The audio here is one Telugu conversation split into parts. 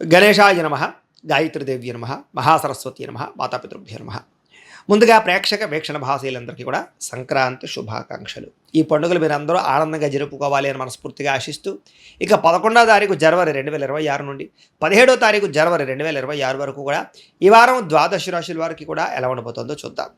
గణేశాయ నమ, గాయత్రీదేవ్య నమ, మహాసరస్వతి నమ, మాతాపితృభ్య నమ. ముందుగా ప్రేక్షక వీక్షణ భాషలందరికీ కూడా సంక్రాంతి శుభాకాంక్షలు. ఈ పండుగలు మీరు అందరూ ఆనందంగా జరుపుకోవాలి అని మనస్ఫూర్తిగా ఆశిస్తూ, ఇక 11వ తారీఖు జనవరి 2026 నుండి 17వ తారీఖు జనవరి 2026 వరకు కూడా ఈ వారం ద్వాదశ రాశుల వారికి కూడా ఎలా ఉండబోతుందో చూద్దాం.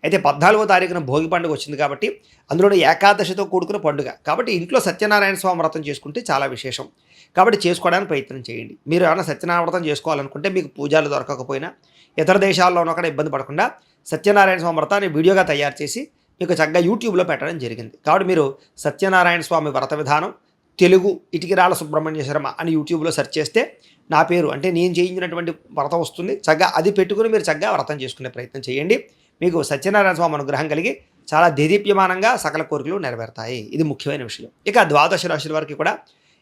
అయితే 14వ తారీఖున భోగి పండుగ వచ్చింది కాబట్టి, అందులో ఏకాదశితో కూడుకున్న పండుగ కాబట్టి ఇంట్లో సత్యనారాయణ స్వామి వ్రతం చేసుకుంటే చాలా విశేషం. కాబట్టి చేసుకోవడానికి ప్రయత్నం చేయండి. మీరు ఏమైనా సత్యనారాయణ వ్రతం చేసుకోవాలనుకుంటే, మీకు పూజలు దొరకకపోయినా ఇతర దేశాల్లో ఉన్న కూడా ఇబ్బంది పడకుండా సత్యనారాయణ స్వామి వ్రతాన్ని వీడియోగా తయారు చేసి మీకు చక్కగా యూట్యూబ్లో పెట్టడం జరిగింది. కాబట్టి మీరు సత్యనారాయణ స్వామి వ్రత విధానం తెలుగు ఇటికిరాల సుబ్రహ్మణ్య శర్మ అని యూట్యూబ్లో సెర్చ్ చేస్తే నా పేరు అంటే నేను చేయించినటువంటి వ్రతం వస్తుంది. చక్కగా అది పెట్టుకుని మీరు చక్కగా వ్రతం చేసుకునే ప్రయత్నం చేయండి. మీకు సత్యనారాయణ స్వామి అనుగ్రహం కలిగి చాలా దేదీప్యమానంగా సకల కోరికలు నెరవేరుతాయి. ఇది ముఖ్యమైన విషయం. ఇక ద్వాదశ రాశుల వారికి కూడా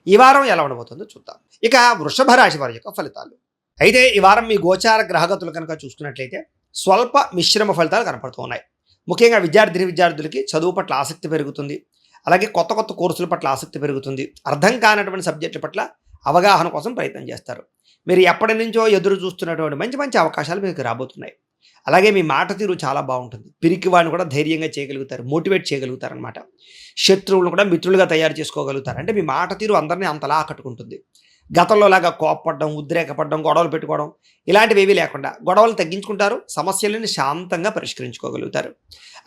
ఈ వారం ఎలా ఉండబోతుందో చూద్దాం. ఇక వృషభ రాశి వారి యొక్క ఫలితాలు. అయితే ఈ వారం మీ గోచార గ్రహగతులు కనుక చూసుకున్నట్లయితే స్వల్ప మిశ్రమ ఫలితాలు కనపడుతూ ఉన్నాయి. ముఖ్యంగా విద్యార్థులకి చదువు పట్ల ఆసక్తి పెరుగుతుంది. అలాగే కొత్త కొత్త కోర్సుల పట్ల ఆసక్తి పెరుగుతుంది. అర్థం కానటువంటి సబ్జెక్టుల పట్ల అవగాహన కోసం ప్రయత్నం చేస్తారు. మీరు ఎప్పటి నుంచో ఎదురు చూస్తున్నటువంటి మంచి మంచి అవకాశాలు మీకు రాబోతున్నాయి. అలాగే మీ మాట తీరు చాలా బాగుంటుంది. పిరికి వాడిని కూడా ధైర్యంగా చేయగలుగుతారు, మోటివేట్ చేయగలుగుతారు అనమాట. శత్రువులను కూడా మిత్రులుగా తయారు చేసుకోగలుగుతారు. అంటే మీ మాట తీరు అందరినీ అంతలా ఆకట్టుకుంటుంది. గతంలో లాగా కోప్పడడం, ఉద్రేకపడడం, గొడవలు పెట్టుకోవడం ఇలాంటివి ఏవీ లేకుండా గొడవలు తగ్గించుకుంటారు. సమస్యలను శాంతంగా పరిష్కరించుకోగలుగుతారు.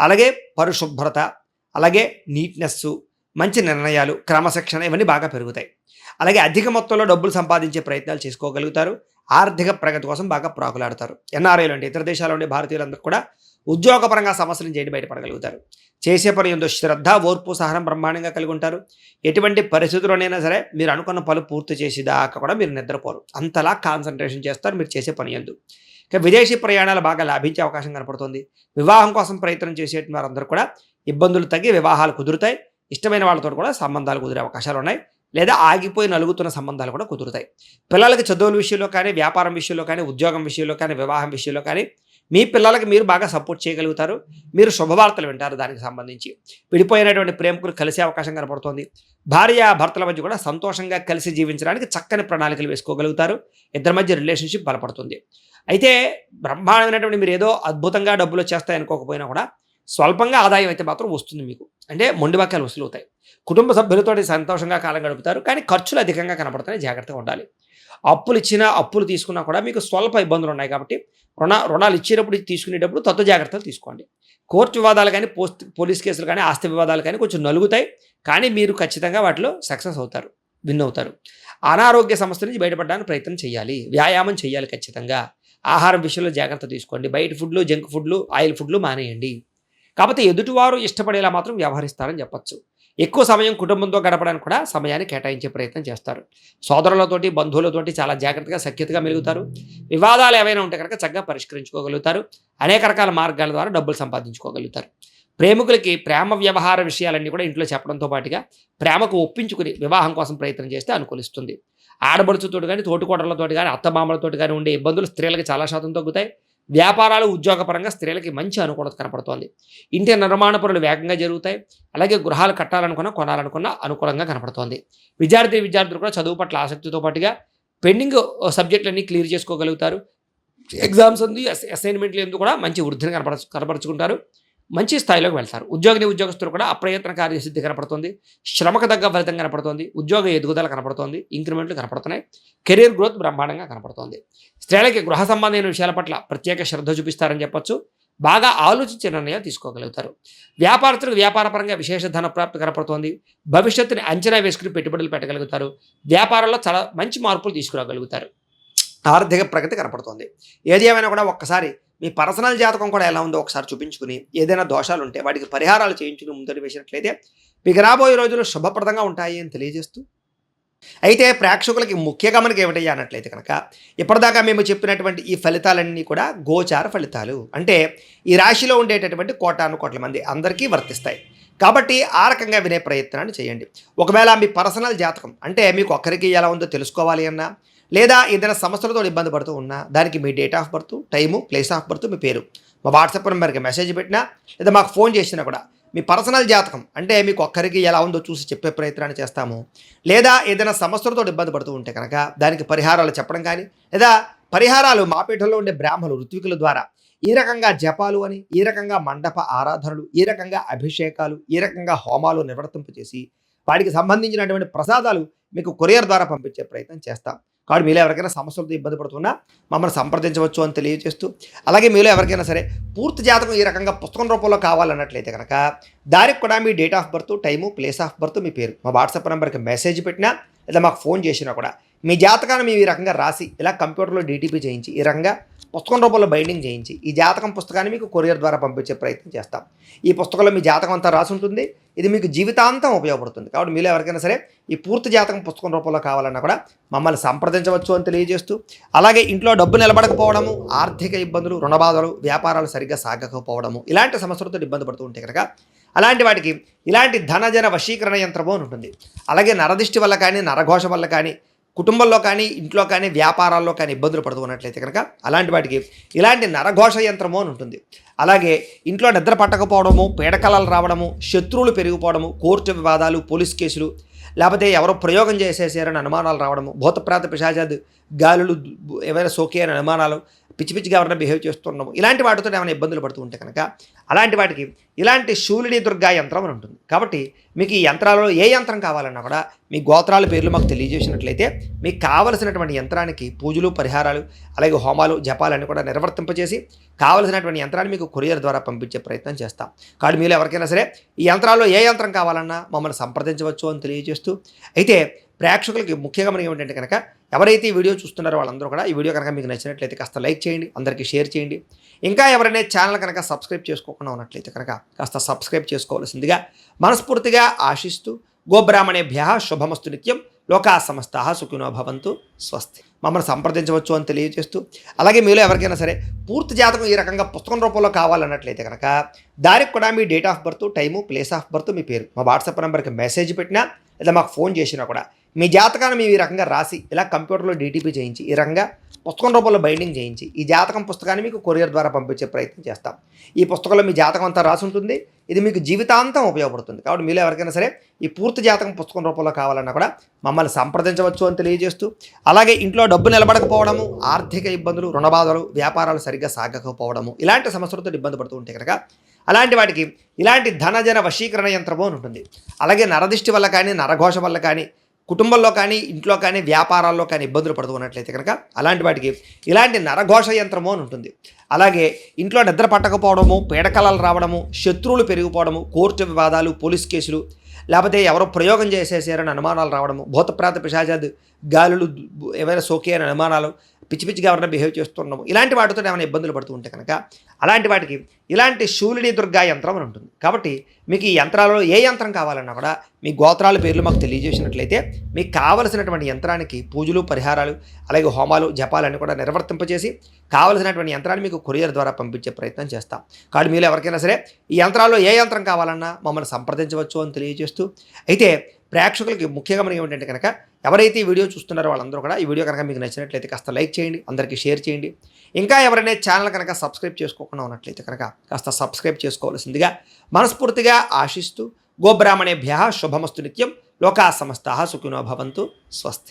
అలాగే పరిశుభ్రత, అలాగే నీట్నెస్సు, మంచి నిర్ణయాలు, క్రమశిక్షణ ఇవన్నీ బాగా పెరుగుతాయి. అలాగే అధిక మొత్తంలో డబ్బులు సంపాదించే ప్రయత్నాలు చేసుకోగలుగుతారు. ఆర్థిక ప్రగతి కోసం బాగా ప్రాకులాడతారు. ఎన్ఆర్ఐలు అంటే ఇతర దేశాల్లో ఉండే భారతీయులందరూ కూడా ఉద్యోగపరంగా సమస్యలను చేయడం బయటపడగలుగుతారు. చేసే పని ఎంతో శ్రద్ధ, ఓర్పు, సహనం బ్రహ్మాండంగా కలిగి ఉంటారు. ఎటువంటి పరిస్థితుల్లోనైనా సరే మీరు అనుకున్న పనులు పూర్తి చేసేదాకా కూడా మీరు నిద్రపోరు. అంతలా కాన్సన్ట్రేషన్ చేస్తారు మీరు చేసే పని యందు. ఇక విదేశీ ప్రయాణాలు బాగా లాభించే అవకాశం కనపడుతుంది. వివాహం కోసం ప్రయత్నం చేసే వారందరూ కూడా ఇబ్బందులు తగ్గి వివాహాలు కుదురుతాయి. ఇష్టమైన వాళ్ళతో కూడా సంబంధాలు కుదిరే అవకాశాలు ఉన్నాయి. లేదా ఆగిపోయి నలుగుతున్న సంబంధాలు కూడా కుదురుతాయి. పిల్లలకి చదువుల విషయంలో కానీ, వ్యాపారం విషయంలో కానీ, ఉద్యోగం విషయంలో కానీ, వివాహం విషయంలో కానీ మీ పిల్లలకి మీరు బాగా సపోర్ట్ చేయగలుగుతారు. మీరు శుభవార్తలు వింటారు. దానికి సంబంధించి విడిపోయినటువంటి ప్రేమికులు కలిసే అవకాశం కనపడుతోంది. భార్య భర్తల మధ్య కూడా సంతోషంగా కలిసి జీవించడానికి చక్కని ప్రణాళికలు వేసుకోగలుగుతారు. ఇద్దరి మధ్య రిలేషన్షిప్ బలపడుతుంది. అయితే బ్రహ్మాండమైనటువంటి మీరు ఏదో అద్భుతంగా డబ్బులు వచ్చేస్తాయి అనుకోకపోయినా కూడా స్వల్పంగా ఆదాయం అయితే మాత్రం వస్తుంది మీకు. అంటే మొండిబాక్యాలు వసూలు అవుతాయి. కుటుంబ సభ్యులతో సంతోషంగా కాలం గడుపుతారు. కానీ ఖర్చులు అధికంగా కనపడుతున్నాయి. జాగ్రత్తగా ఉండాలి. అప్పులు ఇచ్చినా అప్పులు తీసుకున్నా కూడా మీకు స్వల్ప ఇబ్బందులు ఉన్నాయి. కాబట్టి రుణాలు ఇచ్చేటప్పుడు తీసుకునేటప్పుడు తత్వ జాగ్రత్తలు తీసుకోండి. కోర్టు వివాదాలు కానీ, పోలీస్ కేసులు కానీ, ఆస్తి వివాదాలు కానీ కొంచెం నలుగుతాయి. కానీ మీరు ఖచ్చితంగా వాటిలో సక్సెస్ అవుతారు, విన్ అవుతారు. అనారోగ్య సమస్య నుంచి బయటపడడానికి ప్రయత్నం చేయాలి. వ్యాయామం చేయాలి ఖచ్చితంగా. ఆహారం విషయంలో జాగ్రత్త తీసుకోండి. బయట ఫుడ్లు, జంక్ ఫుడ్లు, ఆయిల్ ఫుడ్లు మానేయండి. కాకపోతే ఎదుటివారు ఇష్టపడేలా మాత్రం వ్యవహరిస్తారని చెప్పచ్చు. ఎక్కువ సమయం కుటుంబంతో గడపడానికి కూడా సమయాన్ని కేటాయించే ప్రయత్నం చేస్తారు. సోదరులతోటి, బంధువులతోటి చాలా జాగ్రత్తగా సఖ్యతగా మెలుగుతారు. వివాదాలు ఏవైనా ఉంటే కనుక చక్కగా పరిష్కరించుకోగలుగుతారు. అనేక రకాల మార్గాల ద్వారా డబ్బులు సంపాదించుకోగలుగుతారు. ప్రేమికులకి ప్రేమ వ్యవహార విషయాలన్నీ కూడా ఇంట్లో చెప్పడంతో పాటుగా ప్రేమకు ఒప్పించుకుని వివాహం కోసం ప్రయత్నం చేస్తే అనుకూలిస్తుంది. ఆడబడుచుతోటి కానీ, తోటికోడలతోటి కానీ, అత్తమామలతోటి కానీ ఉండే ఇబ్బందులు స్త్రీలకు చాలా శాతం తగ్గుతాయి. వ్యాపారాలు, ఉద్యోగపరంగా స్త్రీలకి మంచి అనుకూలత కనపడుతోంది. ఇంటి నిర్మాణ పనులు వేగంగా జరుగుతాయి. అలాగే గృహాలు కట్టాలనుకున్నా, కొనాలనుకున్నా అనుకూలంగా కనపడుతోంది. విద్యార్థులు కూడా చదువు పట్ల ఆసక్తితో పాటుగా పెండింగ్ సబ్జెక్టులన్నీ క్లియర్ చేసుకోగలుగుతారు. ఎగ్జామ్స్ ఉంది, అసైన్మెంట్లు ఎందుకు కూడా మంచి వృద్ధిని కనపరుచుకుంటారు. మంచి స్థాయిలోకి వెళ్తారు. ఉద్యోగస్తులు కూడా అప్రయత్న కార్యసిద్ధి కనపడుతుంది. శ్రమకు తగ్గ ఫలితం కనపడుతుంది. ఉద్యోగ ఎదుగుదల కనపడుతుంది. ఇంక్రిమెంట్లు కనపడుతున్నాయి. కెరీర్ గ్రోత్ బ్రహ్మాండంగా కనపడుతుంది. స్త్రీలకి గృహ సంబంధమైన విషయాల పట్ల ప్రత్యేక శ్రద్ధ చూపిస్తారని చెప్పొచ్చు. బాగా ఆలోచించే నిర్ణయాలు తీసుకోగలుగుతారు. వ్యాపారస్తులకు వ్యాపారపరంగా విశేష ధన ప్రాప్తి కనపడుతోంది. భవిష్యత్తుని అంచనా వేసుకుని పెట్టుబడులు పెట్టగలుగుతారు. వ్యాపారంలో చాలా మంచి మార్పులు తీసుకురాగలుగుతారు. ఆర్థిక ప్రగతి కనపడుతుంది. ఏది ఏమైనా కూడా ఒక్కసారి మీ పర్సనల్ జాతకం కూడా ఎలా ఉందో ఒకసారి చూపించుకుని, ఏదైనా దోషాలు ఉంటే వాటికి పరిహారాలు చేయించుకుని ముందడి వేసినట్లయితే మీకు రాబోయే రోజులు శుభప్రదంగా ఉంటాయి అని తెలియజేస్తూ, అయితే ప్రేక్షకులకి ముఖ్య గమనిక ఏమిటయ్యా అన్నట్లయితే కనుక, ఇప్పటిదాకా మేము చెప్పినటువంటి ఈ ఫలితాలన్నీ కూడా గోచార ఫలితాలు. అంటే ఈ రాశిలో ఉండేటటువంటి కోటాను మంది అందరికీ వర్తిస్తాయి. కాబట్టి ఆ రకంగా వినే ప్రయత్నాన్ని చేయండి. ఒకవేళ మీ పర్సనల్ జాతకం అంటే మీకు ఒక్కరికి ఎలా ఉందో తెలుసుకోవాలి అన్నా, లేదా ఏదైనా సమస్యలతో ఇబ్బంది పడుతూ ఉన్నా, దానికి మీ date of birth, time, place of birth, మీ పేరు మా వాట్సాప్ నెంబర్కి మెసేజ్ పెట్టినా, లేదా మాకు ఫోన్ చేసినా కూడా మీ పర్సనల్ జాతకం అంటే మీకు ఒక్కరికి ఎలా ఉందో చూసి చెప్పే ప్రయత్నాన్ని చేస్తాము. లేదా ఏదైనా సమస్యలతో ఇబ్బంది పడుతూ ఉంటే కనుక దానికి పరిహారాలు చెప్పడం కానీ, లేదా పరిహారాలు మా పీఠంలో ఉండే బ్రాహ్మణులు ఋత్వికుల ద్వారా ఈ రకంగా జపాలు అని, ఈ రకంగా మండప ఆరాధనలు, ఈ రకంగా అభిషేకాలు, ఈ రకంగా హోమాలు నిర్వర్తింపచేసి వాటికి సంబంధించినటువంటి ప్రసాదాలు మీకు కొరియర్ ద్వారా పంపించే ప్రయత్నం చేస్తాం. కాబట్టి మీలో ఎవరికైనా సమస్యలతో ఇబ్బంది పడుతున్నా మమ్మల్ని సంప్రదించవచ్చు అని తెలియజేస్తూ, అలాగే మీలో ఎవరికైనా సరే పూర్తి జాతకం ఈ రకంగా పుస్తకం రూపంలో కావాలన్నట్లయితే కనుక దానికి కూడా మీ date of birth, time, place of birth, మీ పేరు మా వాట్సాప్ నెంబర్కి మెసేజ్ పెట్టినా లేదా మాకు ఫోన్ చేసినా కూడా మీ జాతకాన్ని మేము ఈ రకంగా రాసి ఇలా కంప్యూటర్లో డీటీపీ చేయించి ఈ రకంగా పుస్తకం రూపంలో బైండింగ్ చేయించి ఈ జాతకం పుస్తకాన్ని మీకు కొరియర్ ద్వారా పంపించే ప్రయత్నం చేస్తాం. ఈ పుస్తకంలో మీ జాతకం అంతా రాసి ఉంటుంది. ఇది మీకు జీవితాంతం ఉపయోగపడుతుంది. కాబట్టి మీలో ఎవరికైనా సరే ఈ పూర్తి జాతకం పుస్తకం రూపంలో కావాలన్నా కూడా మమ్మల్ని సంప్రదించవచ్చు అని తెలియజేస్తూ, అలాగే ఇంట్లో డబ్బు నిలబడకపోవడము, ఆర్థిక ఇబ్బందులు, రుణబాధలు, వ్యాపారాలు సరిగ్గా సాగకపోవడము, ఇలాంటి సమస్యలతో ఇబ్బంది పడుతూ ఉంటే కనుక అలాంటి వాటికి ఇలాంటి ధనజన వశీకరణ యంత్రము అని ఉంటుంది. అలాగే నరదిష్టి వల్ల కానీ, నరఘోష వల్ల కానీ, కుటుంబంలో కానీ, ఇంట్లో కానీ, వ్యాపారాల్లో కానీ ఇబ్బందులు పడుతూ ఉన్నట్లయితే కనుక అలాంటి వాటికి ఇలాంటి నరఘోష యంత్రము అని ఉంటుంది. అలాగే ఇంట్లో నిద్ర పట్టకపోవడము, పీడకలలు రావడము, శత్రువులు పెరిగిపోవడము, కోర్టు వివాదాలు, పోలీస్ కేసులు, లేకపోతే ఎవరో ప్రయోగం చేసేసారని అనుమానాలు రావడము, భూతప్రాత పిశాచాలు, గాలులు ఏవైనా సోకే అని అనుమానాలు, పిచ్చి పిచ్చిగా ఎవరైనా బిహేవ్ చేస్తున్నాము, ఇలాంటి వాటితో ఏమైనా ఇబ్బందులు పడుతూ ఉంటే కనుక అలాంటి వాటికి ఇలాంటి శూలిని దుర్గా యంత్రం అని ఉంటుంది. కాబట్టి మీకు ఈ యంత్రాలలో ఏ యంత్రం కావాలన్నా కూడా మీ గోత్రాల పేర్లు మాకు తెలియజేసినట్లయితే మీకు కావలసినటువంటి యంత్రానికి పూజలు, పరిహారాలు, అలాగే హోమాలు, జపాలన్నీ కూడా నిర్వర్తింపచేసి కావలసినటువంటి యంత్రాన్ని మీకు కొరియర్ ద్వారా పంపించే ప్రయత్నం చేస్తాం. కాబట్టి మీరు ఎవరికైనా సరే ఈ యంత్రాల్లో ఏ యంత్రం కావాలన్నా మమ్మల్ని సంప్రదించవచ్చు అని తెలియజేస్తూ, అయితే ప్రేక్షకులకి ముఖ్యంగా మనకి ఏమిటంటే కనుక ఎవరైతే ఈ వీడియో చూస్తున్నారో వాళ్ళందరూ కూడా ఈ వీడియో కనుక మీకు నచ్చినట్లయితే కాస్త లైక్ చేయండి, అందరికీ షేర్ చేయండి. ఇంకా ఎవరైనా ఛానల్ కనుక సబ్స్క్రైబ్ చేసుకోకుండా ఉన్నట్లయితే కనుక కాస్త సబ్స్క్రైబ్ చేసుకోవాల్సిందిగా మనస్ఫూర్తిగా ఆశిస్తూ, గోబ్రాహ్మణేభ్యః శుభమస్తు నిత్యం, లోకా సమస్తాః సుఖినో భవంతు, స్వస్తి. మమ్మల్ని సంప్రదించవచ్చు అని తెలియజేస్తూ, అలాగే మీలో ఎవరికైనా సరే పూర్తి జాతకం ఈ రకంగా పుస్తకం రూపంలో కావాలన్నట్లయితే కనుక దానికి కూడా మీ date of birth, time, place of birth, మీ పేరు మా వాట్సాప్ నెంబర్కి మెసేజ్ పెట్టినా లేదా మాకు ఫోన్ చేసినా కూడా మీ జాతకాన్ని మేము ఈ రకంగా రాసి ఇలా కంప్యూటర్లో డీటీపీ చేయించి ఈ రకంగా పుస్తకం రూపంలో బైండింగ్ చేయించి ఈ జాతకం పుస్తకాన్ని మీకు కొరియర్ ద్వారా పంపించే ప్రయత్నం చేస్తాం. ఈ పుస్తకంలో మీ జాతకం అంతా రాసి ఉంటుంది. ఇది మీకు జీవితాంతం ఉపయోగపడుతుంది. కాబట్టి మీలో ఎవరికైనా సరే ఈ పూర్తి జాతకం పుస్తకం రూపంలో కావాలన్నా కూడా మమ్మల్ని సంప్రదించవచ్చు అని తెలియజేస్తూ, అలాగే ఇంట్లో డబ్బు నిలబడకపోవడము, ఆర్థిక ఇబ్బందులు, రుణబాధలు, వ్యాపారాలు సరిగ్గా సాగకపోవడము, ఇలాంటి సమస్యలతో ఇబ్బంది పడుతూ ఉంటే కనుక అలాంటి వాటికి ఇలాంటి ధనజన వశీకరణ యంత్రము అని ఉంటుంది. అలాగే నరదిష్టి వల్ల కానీ, నరఘోష వల్ల కానీ, కుటుంబంలో కానీ, ఇంట్లో కానీ, వ్యాపారాల్లో కానీ ఇబ్బందులు పడుతూ ఉన్నట్లయితే కనుక అలాంటి వాటికి ఇలాంటి నరఘోష యంత్రము అని ఉంటుంది. అలాగే ఇంట్లో నిద్ర పట్టకపోవడము, పీడకలలు రావడము, శత్రువులు పెరిగిపోవడము, కోర్టు వివాదాలు, పోలీస్ కేసులు, లేకపోతే ఎవరో ప్రయోగం చేసేసారని అనుమానాలు రావడము, భూతప్రాత పిశాచాలు, గాలులు ఏవైనా సోకే అని అనుమానాలు, పిచ్చి పిచ్చిగా ఎవరైనా బిహేవ్ చేస్తున్నాము, ఇలాంటి వాటితో ఏమైనా ఇబ్బందులు పడుతూ ఉంటే కనుక అలాంటి వాటికి ఇలాంటి శూలిని దుర్గా యంత్రం అని ఉంటుంది. కాబట్టి మీకు ఈ యంత్రాలలో ఏ యంత్రం కావాలన్నా కూడా మీ గోత్రాల పేర్లు మాకు తెలియజేసినట్లయితే మీకు కావలసినటువంటి యంత్రానికి పూజలు, పరిహారాలు, అలాగే హోమాలు, జపాలన్నీ కూడా నిర్వర్తింపచేసి కావలసినటువంటి యంత్రాన్ని మీకు కొరియర్ ద్వారా పంపించే ప్రయత్నం చేస్తాం. కాబట్టి మీరు ఎవరికైనా సరే ఈ యంత్రాల్లో ఏ యంత్రం కావాలన్నా మమ్మల్ని సంప్రదించవచ్చు అని తెలియజేస్తూ, అయితే ప్రేక్షకులకి ముఖ్యంగా మనకి ఏమిటంటే కనుక ఎవరైతే ఈ వీడియో చూస్తున్నారో వాళ్ళందరూ కూడా ఈ వీడియో కనుక మీకు నచ్చినట్లయితే కాస్త లైక్ చేయండి, అందరికీ షేర్ చేయండి. ఇంకా ఎవరైనా ఛానల్ కనుక సబ్స్క్రైబ్ చేసుకోకుండా ఉన్నట్లయితే కనుక కాస్త సబ్స్క్రైబ్ చేసుకోవాల్సిందిగా మనస్ఫూర్తిగా ఆశిస్తూ, గోబ్రాహ్మణేభ్యః శుభమస్తు నిత్యం, లోకా సమస్తాః సుఖినో భవంతు, స్వస్తి.